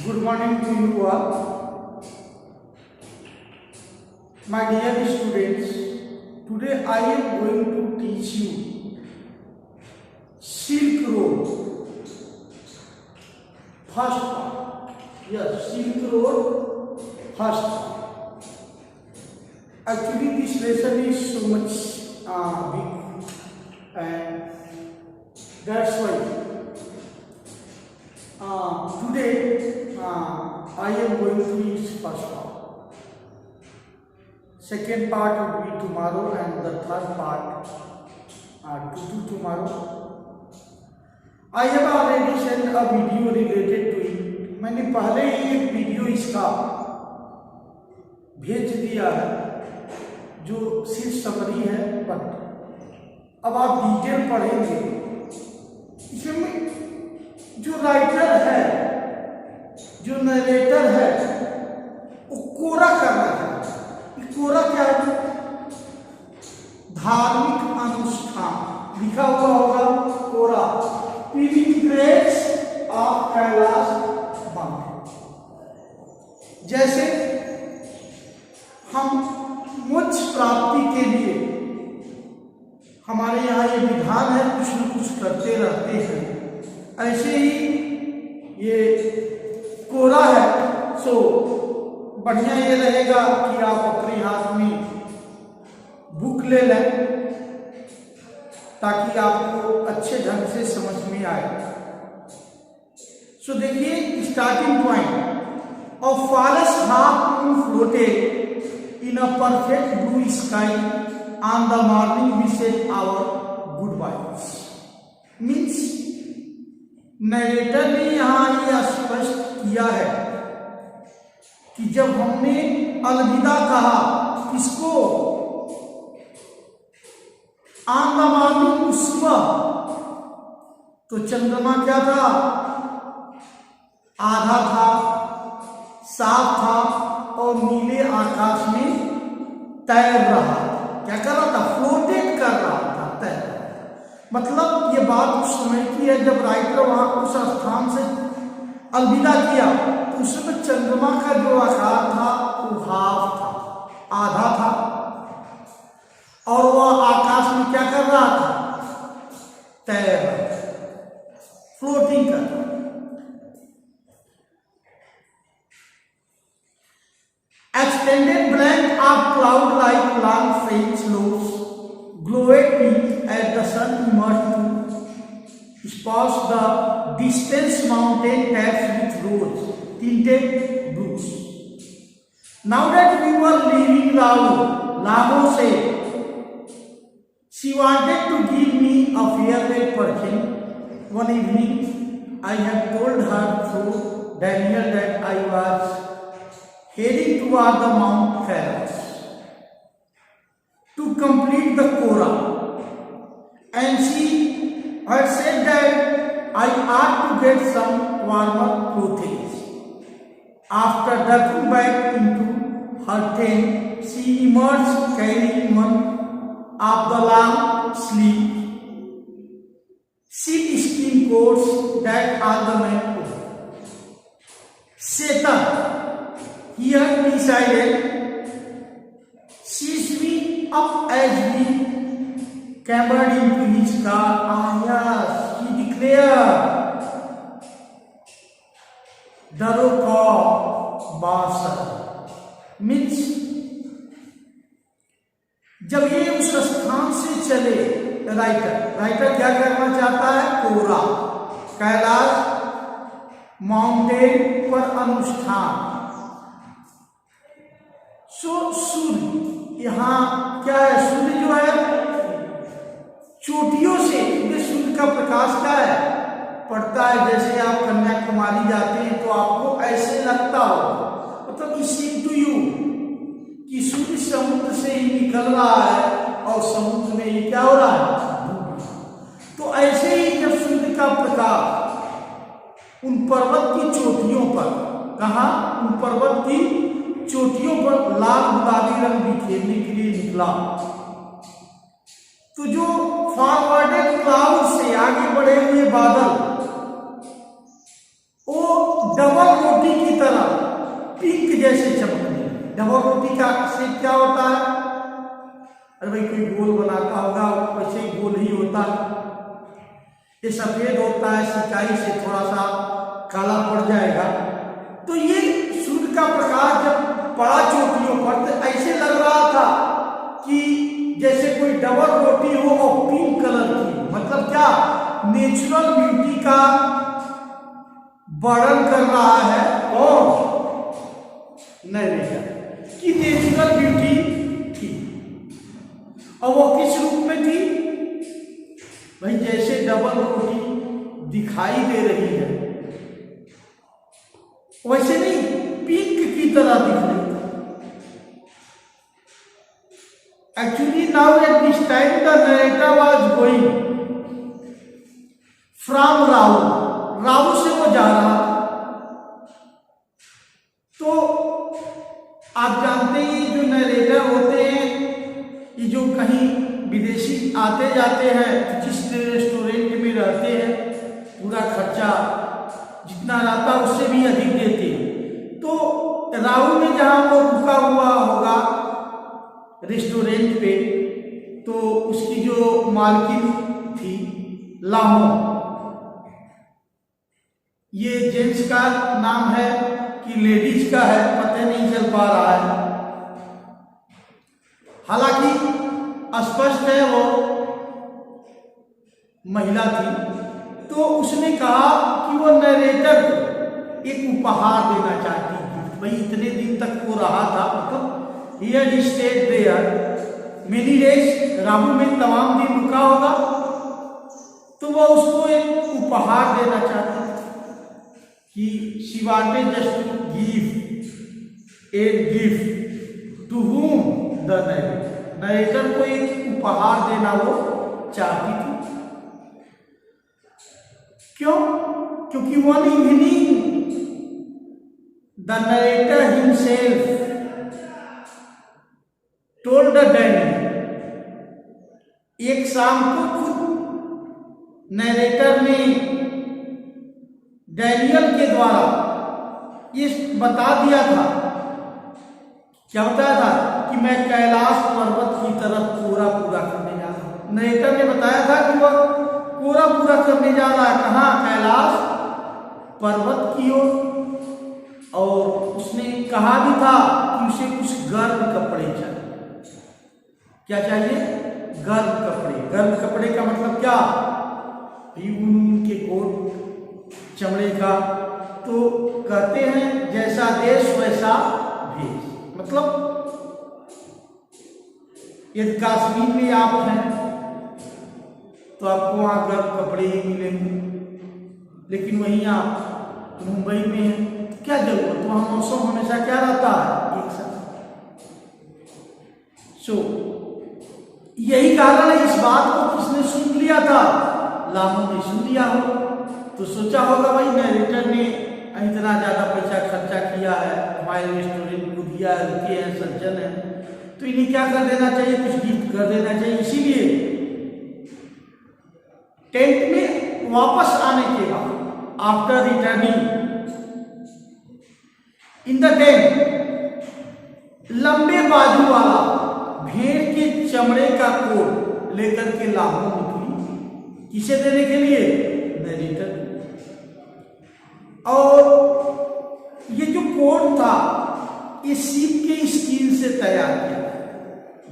Good morning to you all. My dear students, today I am going to teach you Silk Road. First part. Yes, Silk Road, first part. Actually, this lesson is so much big, and that's why today I am going to teach first part. Second part will be tomorrow, and the third part to do tomorrow. I have already sent a video related to it. मैंने पहले ही एक video इसका भेज दिया है जो सिर्फ summary है, बट अब आप डिटेल पढ़ेंगे। इसमें जो राइटर है, जो नरेटर है, वो कोरा कर रहा है। कोरा क्या है? धार्मिक अनुष्ठान लिखा हुआ होगा कोरा। Pilgrimage of Kailash mountain. जैसे हम मोक्ष प्राप्ति के लिए हमारे यहाँ ये विधान है, कुछ न कुछ करते रहते हैं, ऐसे ही ये कोरा है। सो बढ़िया ये रहेगा कि आप अपने हाथ में बुक ले लें ताकि आपको अच्छे ढंग से समझ में आए। सो देखिए, starting point of forest half moon floated in a perfect blue sky on the morning we said our goodbyes. Means narrator ने यहाँ ये स्पष्ट किया है कि जब हमने अलविदा कहा, किसको? ऑन द मॉर्निंग, सुबह, तो चंद्रमा क्या था? आधा था, साफ था और नीले आकाश में तैर रहा था। क्या कर रहा था? फ्लोटेड कर रहा था, तैर। मतलब ये बात उस समय की है जब राइटर वहां उस स्थान से अलविदा किया, तो उस समय चंद्रमा का जो आकार था वो हाफ था, आधा था, और वह आकाश में क्या कर रहा था? तैर रहा था, फ्लोटिंग कर रहा था। Extended blank of cloud like long French loaves glowed pink as the sun emerged to sparse the distant mountain tops with rose tinted blues. Now that we were leaving Lago said she wanted to give me a farewell perfume. One evening I had told her through Daniel that I was heading toward the Mount Pharos to complete the Korah, and she had said that I ought to get some warmer clothing. After ducking back into her tent, she emerged carrying one of the long sleeve sheepskin coats that are the men wore. Satan here decided seized me up as we clambered into his car. Ah yes, he declared, Daroko Basa. Means जब ये उस स्थान से चले, writer क्या करना चाहता है? कोरा, कैलाश माउंटेन पर अनुष्ठान। सूर्य यहाँ क्या है? सूर्य जो है चोटियों से सूर्य का प्रकाश क्या है? पड़ता है। जैसे आप कन्याकुमारी जाते हैं तो आपको ऐसे लगता हो, मतलब टू यू कि सूर्य समुद्र से ही निकल रहा है और समुद्र में ही क्या हो रहा है? तो ऐसे ही जब सूर्य का प्रकाश उन पर्वत की चोटियों पर, कहा? उन पर्वत की चोटियों पर लाल गुलाबी रंग बिखेरने के लिए निकला, तो जो फॉरवर्डेड क्लाउड से आगे बढ़े हुए बादल, वो डबल रोटी रोटी की तरह पिंक जैसे चमकने। डबल रोटी का शेप क्या होता है? अरे भाई कोई गोल बनाता होगा, वैसे ही गोल ही होता है। ये सफेद होता है, सिंचाई से थोड़ा सा काला पड़ जाएगा। तो ये सूर्य का प्रकाश जब पड़ा चोटियों पर तो ऐसे लग रहा था कि जैसे कोई डबल रोटी हो और पिंक कलर की। मतलब क्या? नेचुरल ब्यूटी का वर्णन कर रहा है और नरेटर कि नेचुरल ब्यूटी थी। और वो किस रूप में थी भाई? जैसे डबल रोटी दिखाई दे रही है वैसे नहीं, पिंक की तरह दिख रही थी। Actually now at this time the narrator was going from Rahu से वो जा रहा था। तो आप जानते हैं जो नरेटर होते हैं ये जो कहीं विदेशी आते जाते हैं तो जिस रेस्टोरेंट में रहते हैं पूरा खर्चा जितना रहता है उससे भी अधिक देते हैं। तो राहु में जहां वो रुका हुआ होगा रेस्टोरेंट पे, तो उसकी जो मालकिन थी लामो, ये जेंट्स का नाम है कि लेडीज का है पता नहीं चल पा रहा है। हालांकि स्पष्ट है वो महिला थी। तो उसने कहा कि वो नरेटर को एक उपहार देना चाहती थी। भाई इतने दिन तक वो रहा था, मतलब here stayed there many days, राहु में तमाम दिन रुका होगा, तो वो उसको एक उपहार देना चाहती थी कि she wanted just to give a gift to whom the narrator को एक उपहार देना वो चाहती थी। क्यों? क्योंकि one evening the narrator himself told the Daniel, एक शाम को खुद नरेटर ने डैनियल के द्वारा ये बता दिया था। क्या बताया था? कि मैं कैलाश पर्वत की तरफ कोरा पूरा करने जा रहा हूं। नरेटर ने बताया था कि वह कोरा पूरा करने जा रहा है। कहाँ? कैलाश पर्वत की ओर। और उसने कहा भी था कि उसे कुछ गर्म कपड़े चाहिए। क्या चाहिए? गर्म कपड़े। गर्म कपड़े का मतलब क्या? ऊन के कोट, चमड़े का। तो कहते हैं जैसा देश वैसा भेष। मतलब यदि कश्मीर में आप हैं तो आपको वहां गर्म कपड़े ही मिलेंगे, लेकिन वहीं आप मुंबई में हैं तो क्या जरूरत? वहां मौसम हमेशा क्या रहता है? एक साथ। यही कारण है। इस बात को किसने सुन लिया था? लामो ने सुन लिया हो। तो सोचा होगा भाई नरेटर ने इतना ज्यादा पैसा खर्चा किया है, हमारे रेस्टोरेंट को दिया है, रुके हैं, सज्जन है, तो इन्हें क्या कर देना चाहिए? कुछ गिफ्ट कर देना चाहिए। इसीलिए टेंट में वापस आने के बाद after returning in the tent, लंबे बाजू वाला भेड़ के चमड़े का कोट लेकर के लामो निकली। किसे देने के लिए? नरेटर। और ये जो कोट था ये सीप के स्किन से तैयार किया,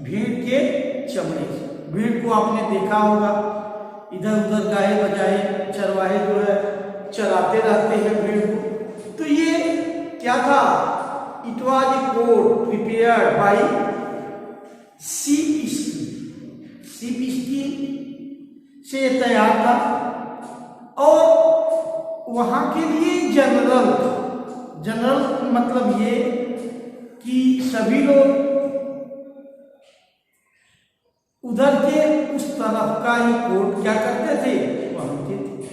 भेड़ के चमड़े से। भेड़ को आपने देखा होगा, इधर उधर गाय बजाए चरवाहे जो है चराते रहते हैं भेड़ को। तो ये क्या था? It was a coat prepared by sheep skin. Sheep skin से तैयार था और वहां के लिए जनरल मतलब ये कि सभी लोग उधर के उस तरफ का ही कोट क्या करते थे? पहनते थे।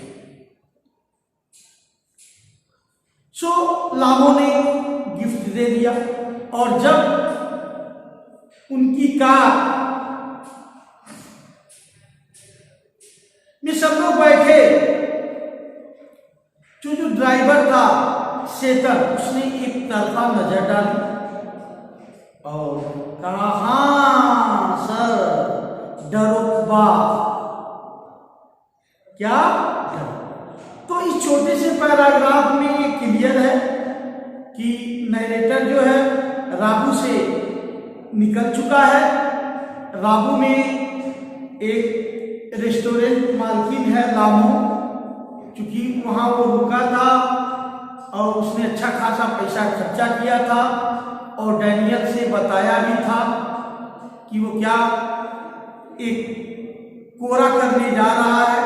सो लामो ने गिफ्ट दे दिया। और जब उनकी कार में सब लोग बैठे, जो ड्राइवर था चेतन उसने एक तरफा नजर डाली और कहा, हाँ सर, डरोबा। क्या डर? तो इस छोटे से पैराग्राफ में ये क्लियर है कि नरेटर जो है राबू से निकल चुका है। राबू में एक रेस्टोरेंट मालकिन है लामो, क्योंकि वहाँ वो रुका था और उसने अच्छा खासा पैसा खर्चा किया था और डैनियल से बताया भी था कि वो क्या एक कोरा करने जा रहा है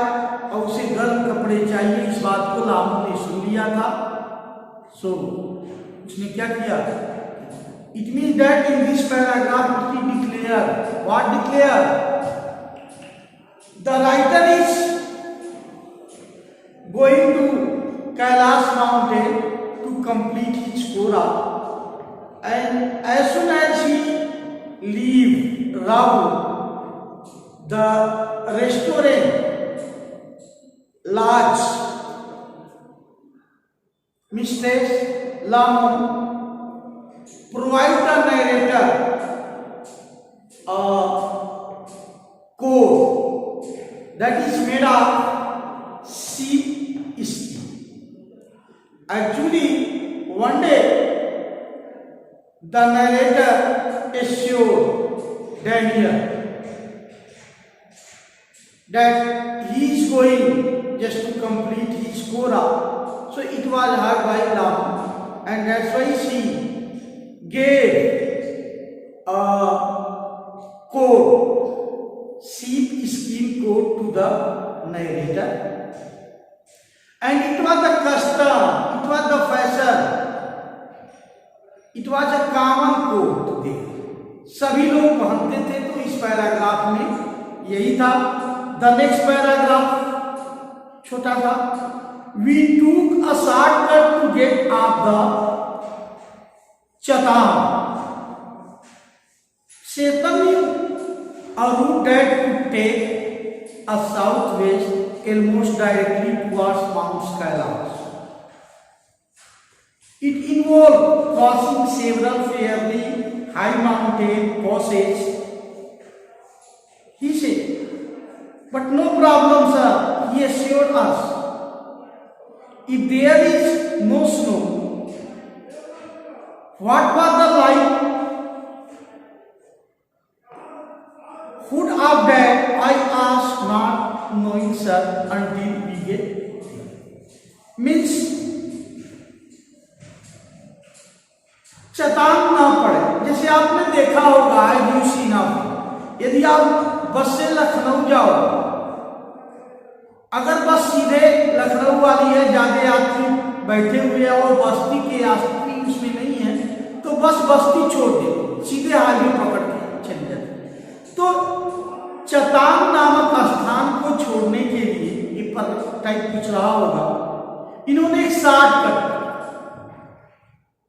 और उसे गर्म कपड़े चाहिए। इस बात को लामो ने सुन लिया था। सो उसने क्या किया? It means that in this paragraph he declare, what declare? The writer is going to Kailash mountain to complete his Kora, and as soon as he leave Rahu, the restaurant large Mistress Lamu provide the narrator a code that is made of sheep skin. Actually, one day the narrator assured Daniel that he is going just to complete his Korah. So it was heard by Lamu, and that's why she gave a code, sheep skin code to the narrator. And it was the custom, it was the fashion, it was a common code there. सभी लोग पहनते थे। तो इस paragraph में यही था। The next paragraph छोटा था। We took a shortcut to get up the Chatam. Chetan knew a route that could take a southwest almost directly towards Mount Kailash. It involved crossing several fairly high mountain passes. He said, but no problem, sir, he assured us. If there is no snow, what was the likelihood of that? I asked, not knowing, sir, until we get there. Means चतान ना पड़े। जैसे आपने देखा होगा यूसीना में, यदि आप बस से लखनऊ जाओ, अगर बस सीधे लखनऊ वाली है, ज्यादा यात्री बैठे हुए हैं और बस्ती के यात्री उसमें नहीं है, तो बस बस्ती छोड़ दे, सीधे हाईवे पकड़ के चले जाते। तो चतान नामक स्थान को छोड़ने के लिए ये टाइप पूछ रहा होगा, इन्होंने एक शॉर्टकट,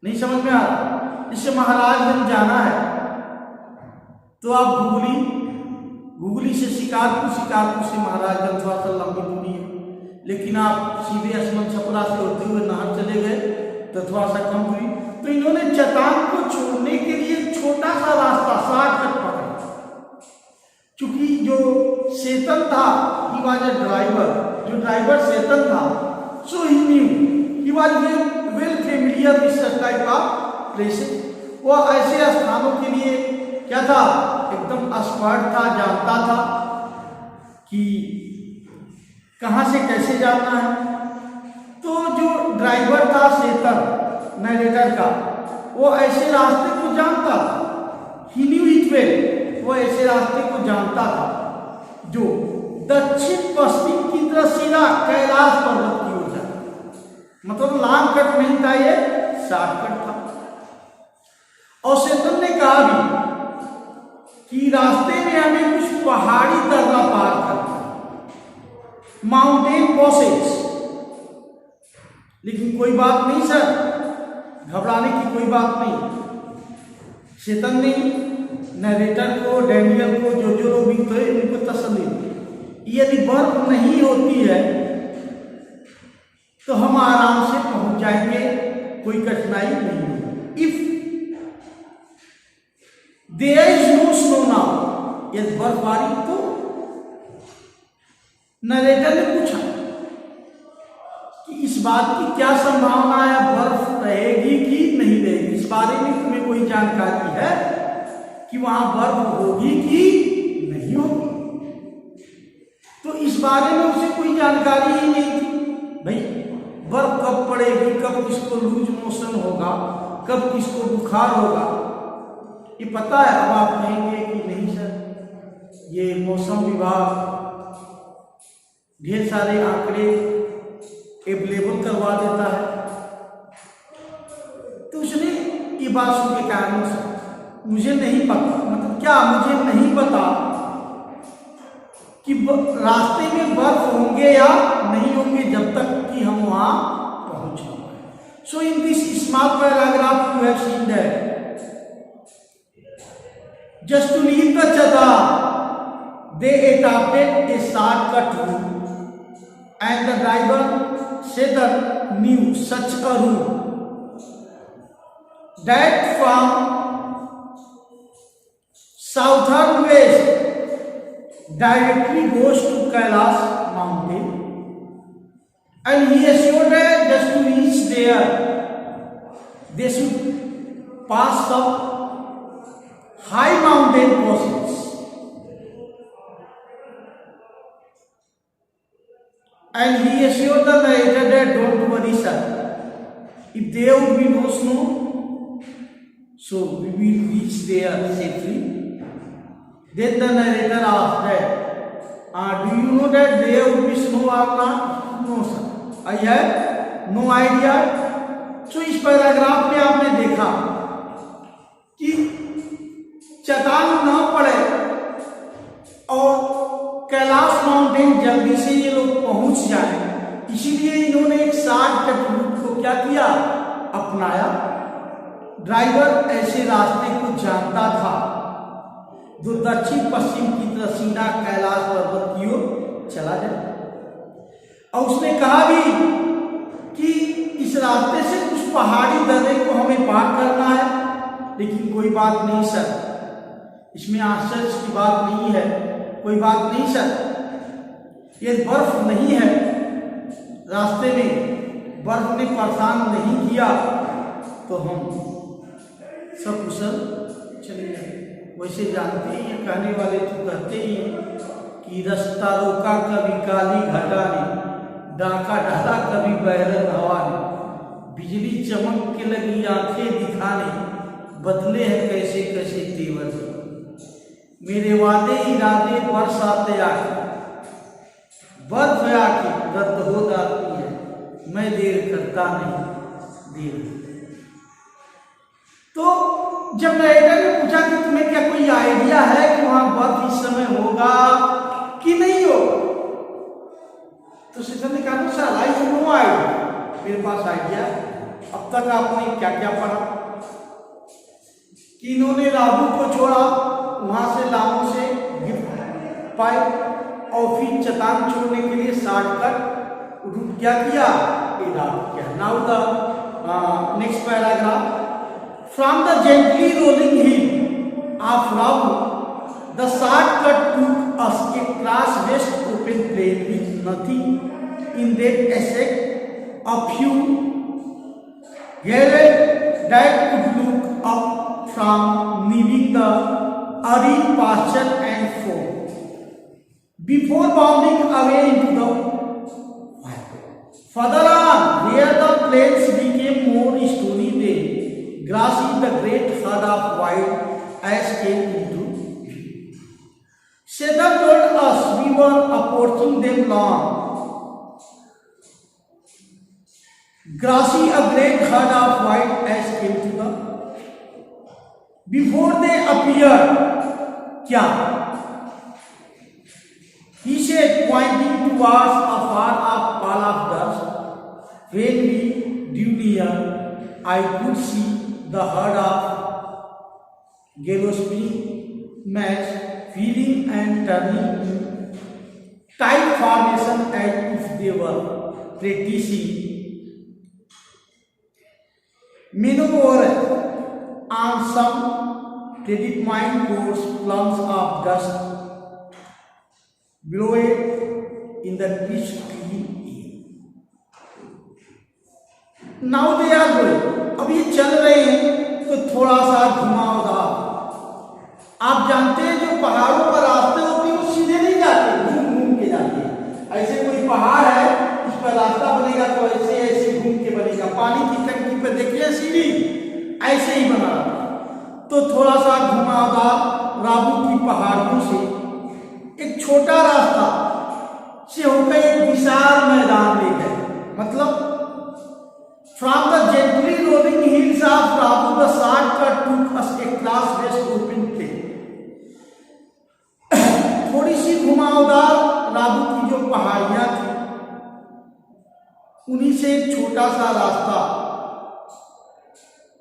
नहीं समझ में आ रहा, जिससे महाराजगंज जाना है तो आप घुगली से शिकारपुर से महाराजगंज थोड़ा सा लंबी दूरी है, लेकिन आप सीधे असमन छपरा से होते हुए नहर चले गए तो थोड़ा सा कम दूरी। तो इन्होंने चतान को छोड़ने के लिए छोटा सा रास्ता शॉर्टकट पकड़ा। क्योंकि जो चेतन था, ही वाज अ ड्राइवर, जो ड्राइवर चेतन था, so he knew, he was well familiar with such type of places. वो ऐसे स्थानों के लिए क्या था, एकदम एक्सपर्ट था, जानता था कि कहां से कैसे जाना है। तो जो ड्राइवर था चेतन नरेटर का, वो ऐसे रास्ते को जानता था, ही न्यू इट वेल, वो ऐसे रास्ते को जानता था जो दक्षिण पश्चिम की तरफ सीधा कैलाश पर्वत की ओर जाता। मतलब लॉन्ग कट नहीं था, ये शॉर्टकट था। और चेतन ने कहा भी कि रास्ते में हमें कुछ पहाड़ी दर्रा पार करना, माउंटेन पॉसेज। लेकिन कोई बात नहीं सर, घबराने की कोई बात नहीं। चेतन ने नरेटर को, डैनियल को, जो लोग भी थे उनको तसल्ली दी, यदि बर्फ नहीं होती है तो हम आराम से पहुंच जाएंगे, कोई कठिनाई नहीं होगी। If there is no snow now, यदि बर्फबारी तो नरेटर ने पूछा कि इस बात की क्या संभावना है, बर्फ रहेगी कि नहीं रहेगी, इस बारे में तुम्हें कोई जानकारी है कि वहां बर्फ होगी कि नहीं होगी? तो इस बारे में उसे कोई जानकारी ही नहीं थी। भाई बर्फ कब पड़ेगी, कब किसको लूज मोशन होगा, कब किसको बुखार होगा, ये पता है? अब आप कहेंगे कि नहीं सर, ये मौसम विभाग ढेर सारे आंकड़े अवेलेबल करवा देता है। तो उसने ये बात सुन के कहा मुझे नहीं पता, मतलब क्या मुझे नहीं पता कि रास्ते में बर्फ होंगे या नहीं होंगे जब तक कि हम वहां पहुंच जाएंगे। So in this small paragraph you have seen that just to leave the chadar they adopted a shortcut route and the driver said that knew such a route that from southern west directly goes to Kailash mountain, and he assured that just to reach there they should pass some high mountain passes, and he assured the narrator that don't worry sir, if there would be no snow, so we will reach there safely. Then the narrator asked that, do you know that there would be snow or not? No sir, I have no idea. So इस paragraph में आपने देखा कि चट्टान न पड़े और Kailash mountain जल्दी से ये लोग पहुंच जाए, इसीलिए इन्होंने एक शॉर्टकट रूट को क्या किया, अपनाया। ड्राइवर ऐसे रास्ते को जानता था जो दक्षिण पश्चिम की तरफ सीधा कैलाश पर्वत की ओर चला जाए, और उसने कहा भी कि इस रास्ते से कुछ पहाड़ी दर्रे को हमें पार करना है, लेकिन कोई बात नहीं सर, इसमें आश्चर्य की बात नहीं है, कोई बात नहीं सर, ये बर्फ नहीं है, रास्ते में बर्फ ने परेशान नहीं किया तो हम सब कुशल चले गए। वैसे जानते ही हैं, कहने वाले तो कहते ही हैं कि रास्ता रोका कभी काली घटा ने, डाका डाला कभी बैरन हवा ने, बिजली चमक के लगी आंखें दिखाने, बदले हैं कैसे कैसे तेवर, मेरे वादे इरादे बरस आते आके, बर्फ आके रद्द हो जाती है, मैं देर करता नहीं देर। तो जब नरेटर ने पूछा कि तुम्हें क्या कोई आइडिया है कि वहां बर्फ इस समय होगा कि नहीं होगा, तो सिस्टर ने कहा sir I have no idea, मेरे पास आइडिया। अब तक आपने क्या क्या पढ़ा कि इन्होंने राबू को छोड़ा, वहां से लामों से गिफ्ट पाए और फिर चट्टान छोड़ने के लिए शॉर्टकट रूट क्या किया, इरादा किया। Now the next paragraph, from the gently rolling hill of Rabu the shortcut took us across west open plain with nothing in that except a few hills that could look up from leaving the arid pasture and foam before bounding away into the wild. Further on, where the plains became more stony than grassy, the great herd of wild ass came into view. Satan told us we were approaching them long. Grassy, a great herd of wild ass came to the before they appeared. क्या? He said, pointing towards a far off pall of dust. When we drew near, I could see the herd of galloping mass feeding and turning in tight formation as if they were practicing maneuver on some predetermined course, plumes of dust blow in the crisp clean air. Now they are going. अब ये चल रहे हैं तो थोड़ा सा घुमावदार। आप जानते हैं जो पहाड़ों पर रास्ते होते हैं वो सीधे नहीं जाते, घूम घूम के जाते हैं। ऐसे कोई पहाड़ है, इस पर रास्ता बनेगा तो ऐसे ऐसे घूम के बनेगा। पानी की टंकी पर देखिए सीढ़ी ऐसे ही बना रहा। तो थोड़ा सा घुमावदार राबू की पहाड़ियों से एक छोटा रास्ता से होकर एक विशाल मैदान ले गए। मतलब from the gently rolling hills of Rabu, the shortcut took us across vast open plain. थोड़ी सी घुमावदार राबू की जो पहाड़ियां थी, उन्हीं से एक छोटा सा रास्ता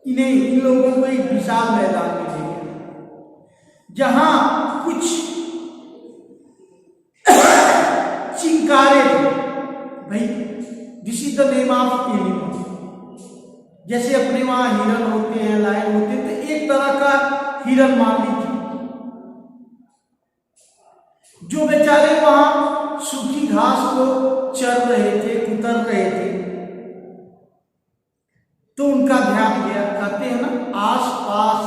इन लोगों को एक विशाल मैदान में ले गया, जहां कुछ चिंकारे थे। भाई this is the name of animal. जैसे अपने वहां हिरन होते हैं, लायन होते हैं, तो एक तरह का हिरन मान लीजिए, जो बेचारे वहां सूखी घास को चर रहे थे, कुतर रहे थे। तो उनका ध्यान गया। कहते हैं ना, आसपास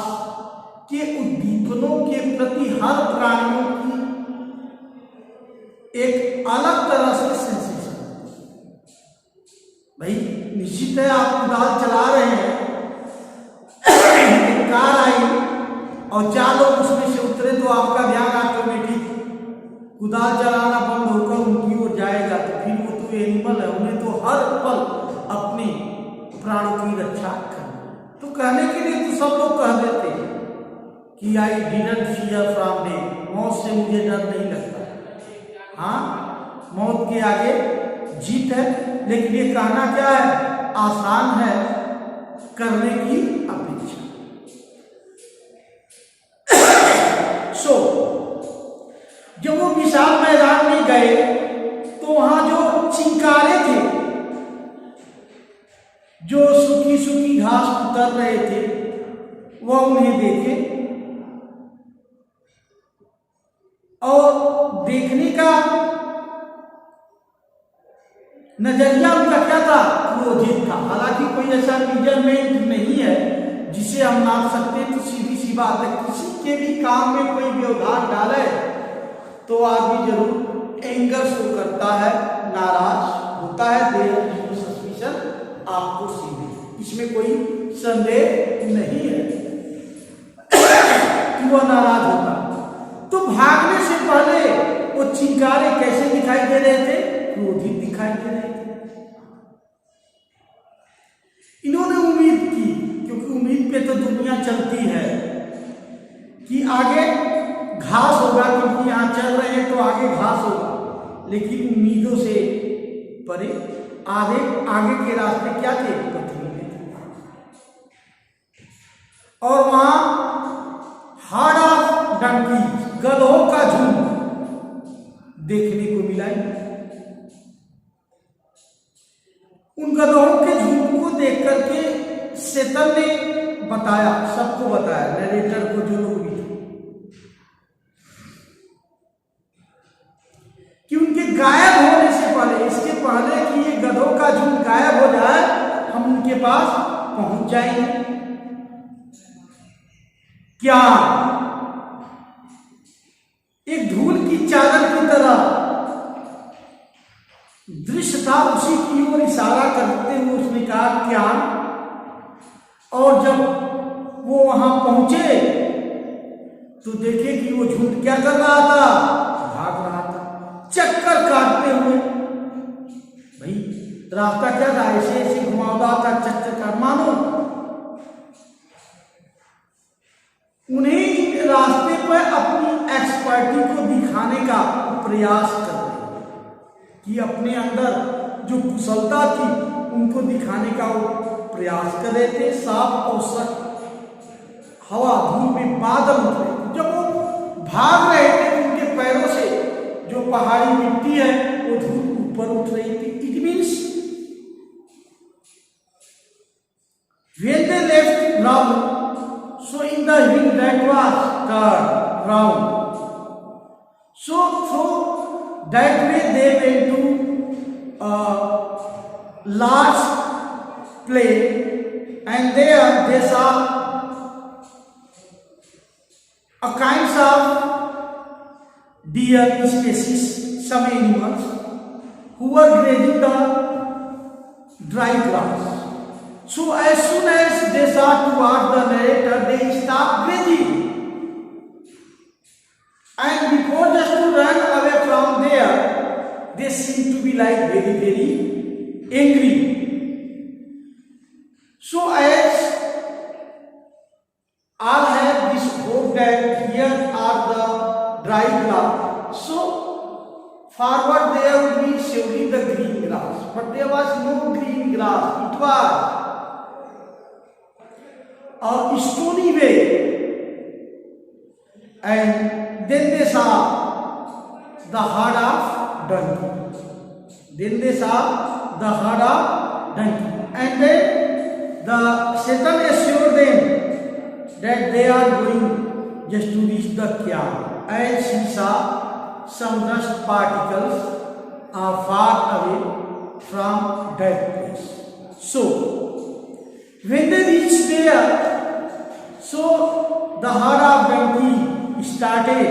के उद्दीपनों के प्रति हर प्राणियों की एक अलग तरह से सेंसेशन। भाई निश्चित है आप कुदाल चला रहे हैं, एक कार आई और 4 लोग उसमें से उतरे तो आपका ध्यान ऑटोमेटिक कुदाल चलाना बंद होकर उनकी ओर जाएगा। तो फिर वो तो एनिमल है, उन्हें तो हर पल अपने प्राणों की रक्षा करना। तो कहने के लिए तो सब लोग कह देते हैं कि I didn't fear from death, मौत से मुझे डर नहीं लगता। हाँ, मौत के आगे जीत है, लेकिन ये कहना क्या है, आसान है करने की अपेक्षा। सो जब वो विशाल मैदान में गए तो वहां जो चिंकारे थे, जो सूखी सूखी घास उतर रहे थे, वह उन्हें देखे और देखने का नजरिया उनका क्या था, क्रोधित था। हालांकि कोई ऐसा मेजरमेंट नहीं है जिसे हम नाप सकते, तो सीधी सी बात है, किसी के भी काम में कोई व्यवधान डाले तो आदमी जरूर एंगर शो करता है, नाराज होता है, देयर सस्पिशन आपको सीधे, इसमें कोई संदेह नहीं है कि वह नाराज होता। तो भागने से पहले वो चिंकारे कैसे दिखाई दे रहे थे, क्रोधित दिखाई दे रहे थे। इन्होंने उम्मीद की, क्योंकि उम्मीद पे तो दुनिया चलती है कि आगे घास होगा, क्योंकि यहां चल रहे हैं तो आगे घास होगा। लेकिन उम्मीदों से परे आगे के रास्ते क्या थे, पथरीले थे। और वहां हार्ड ऑफ डंकी, गधों का झुंड देखने को मिला। उन गधों के झुंड को देख करके सेतन ने बताया, सबको बताया, नरेटर को, जो लोग भी थे, कि उनके गायब होने से पहले, इसके पहले कि ये गधों का झुंड गायब हो जाए, हम उनके पास पहुंच जाएंगे। क्या एक धूल की चादर की तरह दृश्य था, उसी की ओर इशारा करते हुए उसने कहा क्या। और जब वो वहां पहुंचे तो देखे कि वो झुंड क्या कर रहा था, भाग रहा था, चक्कर काटते हुए। भाई रास्ता क्या था, ऐसे ऐसे घुमावदार था, चक्कर काट, मानो उन्हें रास्ते पर अपनी एक्सपर्टी को दिखाने का प्रयास कर रहे कि अपने अंदर जो कुशलता थी उनको दिखाने का वो प्रयास कर रहे थे। साफ और सख्त हवा धूल में बादल उठ रहे थे। जब वो भाग रहे थे उनके पैरों से जो पहाड़ी मिट्टी है वो धूल ऊपर उठ रही थी। It means When they left round, so in the hill that was curved round. So through that way they went to a large plain, and there they saw a kinds of deer species, some animals who were grazing the dry grass. So as soon as they saw towards the narrator, they stopped grazing. And before just to run away from there, they seem to be like very, very angry. So as all have this hope that here are the dry grass, so forward there would be surely the green grass, but there was no green grass. It was a stony way, and then they saw the herd of donkey. And then the Satan assured them that they are going just to reach the camp, and she saw some dust particles are far away from that place. So when they reached there, so the herd of donkey started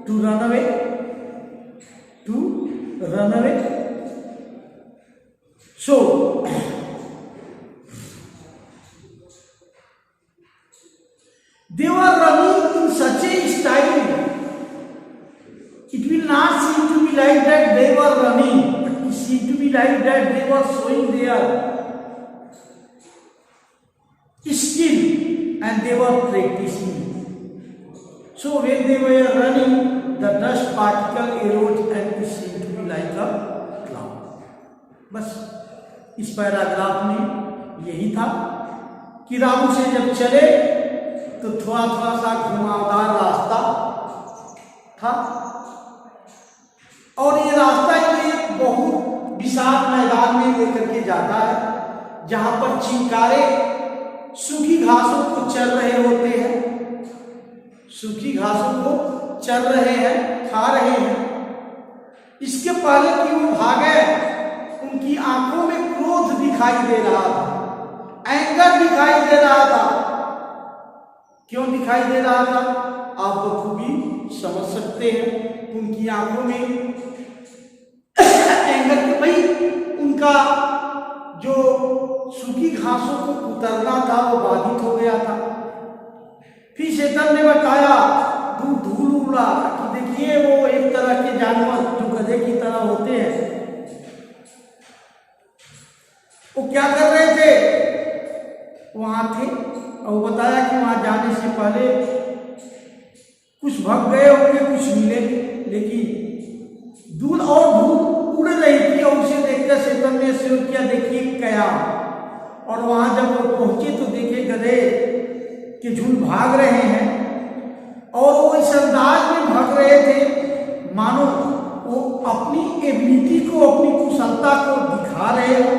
to run away. So they were running in such a style. It will not seem to be like that they were running, but it seemed to be like that they were showing their skill and they were practicing. So when they were running, the dust particle arose and it seemed to be like a cloud. बस इस paragraph में यही था कि रामू से जब चले तो थोड़ा थोड़ा सा घुमावदार रास्ता था, और ये रास्ता एक बहुत विशाल मैदान में लेकर के जाता है, जहां पर चिंकारे सूखी घासों को चल रहे होते हैं, खा रहे हैं। इसके पहले कि वो भागे, उनकी आंखों में क्रोध दिखाई दे रहा था, एंगर दिखाई दे रहा था। क्यों दिखाई दे रहा था आप बखूबी समझ सकते हैं। उनकी आंखों में एंगर कि भाई उनका जो सूखी घासों को कुतरना था वो बाधित हो गया था। फिर शैतान ने बताया धूल उड़ा कि देखिए वो एक तरह के जानवर जो गधे की तरह होते हैं, वो क्या कर रहे थे, वहां थे, और बताया कि वहां जाने से पहले कुछ भग गए होंगे, कुछ मिले, लेकिन धूल उड़ रही थी, और उसे देखकर शैतान ने शुरू किया देखिए क्या। और वहां जब वो पहुंचे तो देखे गधे के झुंड भाग रहे हैं, और वो इस अंदाज में भाग रहे थे मानो वो अपनी एबिलिटी को, अपनी कुशलता को दिखा रहे हो।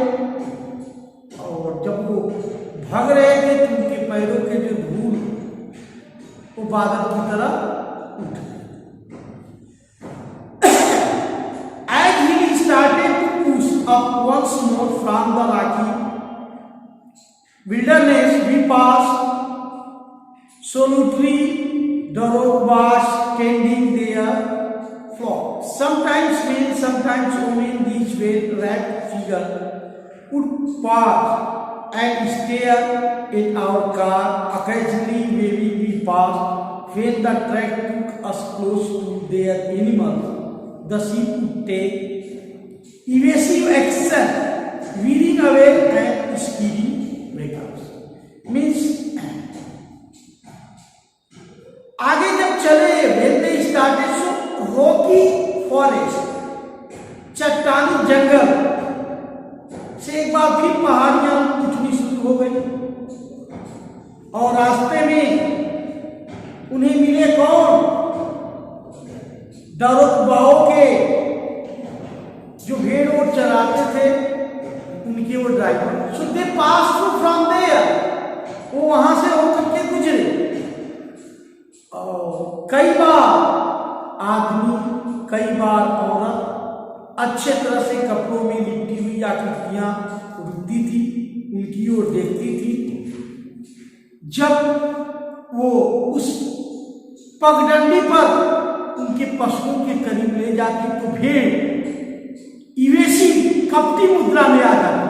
और जब वो भाग रहे थे तो उनके पैरों के जो धूल वो बादल की तरह उठ गए। As he started to push up once more from the rocky wilderness, we passed solitary Dorok was tending their flock. Sometimes men, sometimes women, these red figure would pause and stare at our car. Occasionally, maybe we passed when the track took us close to their animals. The sheep would take evasive action, veering away and speeding breakers. Means आगे जब चले when they started so rocky forest, चट्टानी जंगल से एक बार फिर पहाड़ियां उठनी शुरू हो गई, और रास्ते में उन्हें मिले कौन, डरोकबाओं के जो भेड़ और चराते थे उनके वो driver. So they pass through from there, कई बार आदमी, कई बार औरत अच्छे तरह से कपड़ों में लिपटी हुई आकृतियां रुकती थी, उनकी ओर देखती थी। जब वो उस पगडंडी पर उनके पशुओं के करीब ले जाती तो भेड़ इवेसी कपटी मुद्रा में आ जाती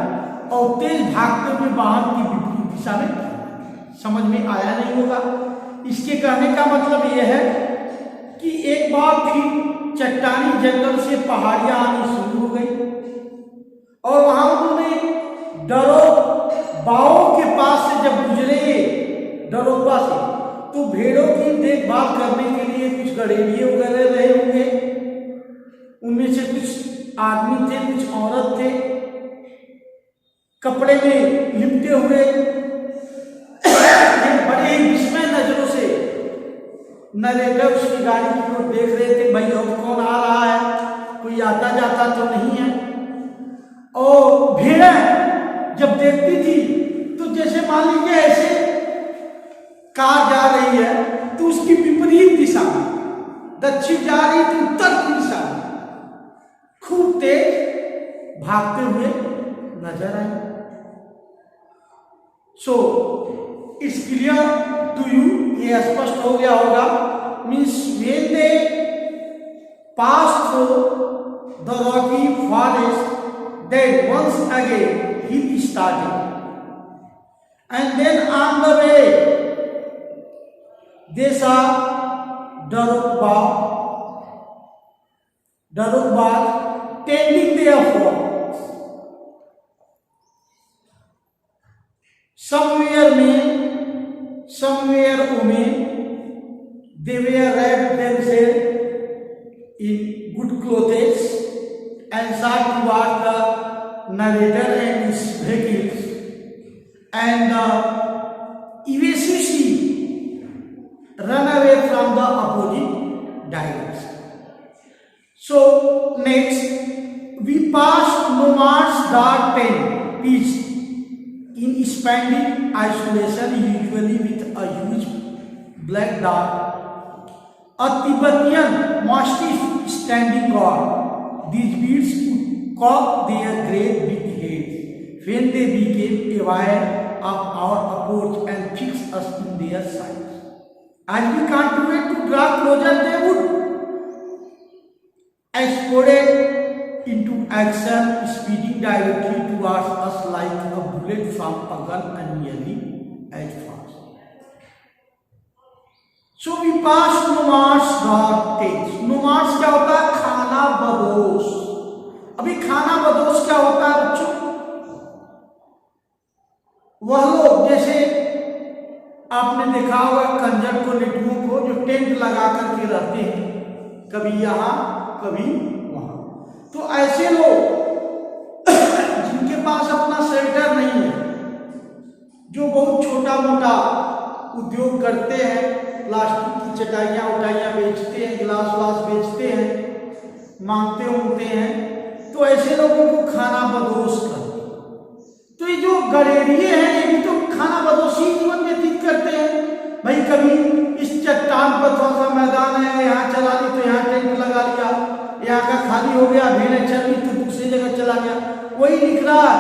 और तेज भागते हुए वाहन की विपरीत दिशा में। समझ में आया नहीं होगा? इसके कहने का मतलब यह है कि एक बार फिर चट्टानी जंगल से पहाड़ियां आनी शुरू हो गई और वहां उन्होंने डरोबाओं के पास से जब गुजरे, डरोबा से, तो भेड़ों की देखभाल करने के लिए कुछ गड़ेरिए वगैरह रहे होंगे। उनमें से कुछ आदमी थे, कुछ औरत थे, कपड़े में लिपटे हुए, बड़े विस्मय नजरों से नरेटर उसकी गाड़ी की ओर देख रहे थे। भाई अब कौन आ रहा है, कोई आता जाता तो नहीं है। और भेड़ें जब देखती थी तो जैसे मान लीजिए ऐसे कार जा रही है तो उसकी विपरीत दिशा में, दक्षिण जा रही थी उत्तर की दिशा में, खूब तेज भागते हुए नजर आई। So it's clear to you, ये स्पष्ट हो गया होगा। Means when they passed through the rocky forest, then once again he started, and then on the way they saw Darugba tending their flock. Somewhere women, they were wrapped themselves in good clothes and sat towards the narrator and his vehicles, and evasively run away from the opposite direction. So next we passed Nomad's dark tent pitch in splendid isolation, usually with a huge black dog, a Tibetan mastiff standing guard. These beasts could cock their great big heads when they became aware of our approach and fix us in their sights. As we can't wait to draw closer, they would explode into action, speeding directly towards us like a bullet from a gun and nearly as fast. So we passed Nomad's dark tent. Nomad's क्या होता है? खाना बदोश। अभी खाना बदोश क्या होता है बच्चों? वह लोग जैसे आपने देखा होगा कंजर को, नेटुओं को, जो टेंट लगा करके रहते हैं, कभी यहाँ कभी वहां। तो ऐसे लोग जिनके पास अपना शेल्टर नहीं है, जो बहुत छोटा मोटा उद्योग करते हैं, प्लास्टिक की चटाइयाँ उटाइयाँ बेचते हैं, गिलास व्लास बेचते हैं, मांगते उंगते हैं, तो ऐसे लोगों को खाना बदोश करते। तो ये जो गड़ेरिए हैं ये भी तो खाना बदोशी जीवन व्यतीत करते हैं। भाई कभी इस चट्टान पर थोड़ा सा मैदान है, यहाँ चला ली तो यहाँ टेंट लगा लिया, यहाँ का खाली हो गया, भेड़ें चल रही तो दूसरी जगह चला गया। वही लिख रहा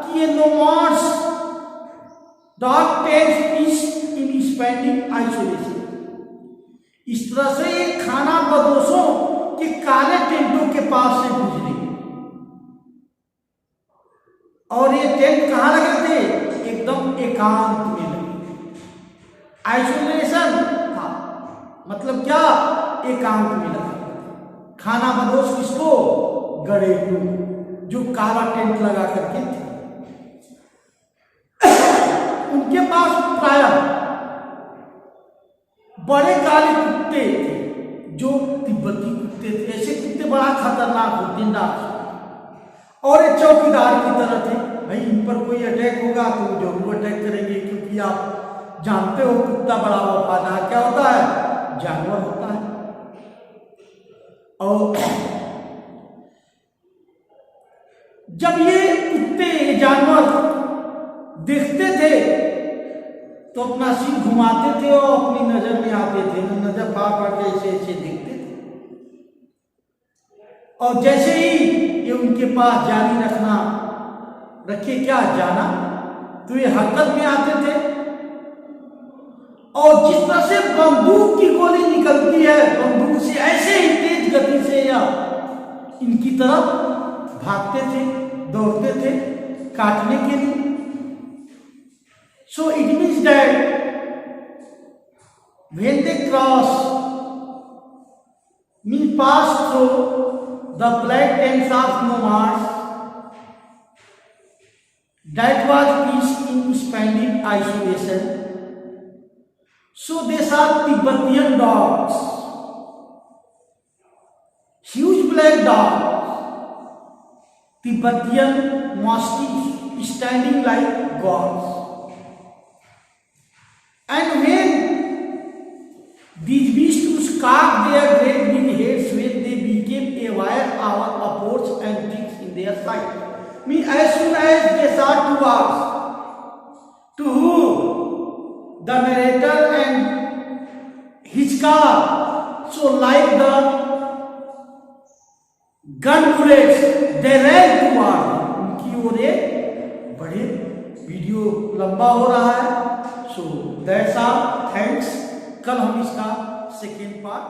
कि ये nomads dog tent is in spending isolation. इस तरह से ये खाना बदोशों के काले टेंटों के पास से गुजरे और ये टेंट कहाँ लगे थे? एकदम एकांत में लगे। आइसोलेशन था, मतलब क्या? एकांत में लगा। खाना बदोश किसको? गड़ेरियों, जो काला टेंट लगा करके थे। उनके पास प्रायः बड़े काले कुत्ते थे, जो तिब्बती कुत्ते थे। ऐसे कुत्ते बड़ा खतरनाक होते हैं और ये चौकीदार की तरह थे। भाई इन पर कोई अटैक होगा तो जरूर अटैक करेंगे, क्योंकि आप जानते हो कुत्ता बड़ा वफादार क्या होता है? जानवर होता है। और जब ये कुत्ते, ये जानवर देखते थे तो अपना सिर घुमाते थे और अपनी नजर में आते थे, नजर फाड़ फाड़ के ऐसे ऐसे देखते थे। और जैसे ही ये उनके पास जारी रखे क्या जाना, तो ये हरकत में आते थे और जिस तरह से बंदूक की गोली निकलती है, बंदूक से ऐसे ही तेज गति से या इनकी तरफ भागते थे, दौड़ते थे काटने के लिए। So it means that when they pass through the black tents of nomads, that was peace in spending isolation. So they saw Tibetan dogs, huge black dogs, Tibetan mastiffs standing like gods. And when these beasts cocked their great big heads when they became aware of approach and tricks in their sight. As soon as they saw two hours, to whom the narrator and his car, so like the gun bullets, they ran toward. उनकी ओर एक बड़े video लंबा हो रहा है। So that's all, thanks. कल हम इसका सेकेंड पार्ट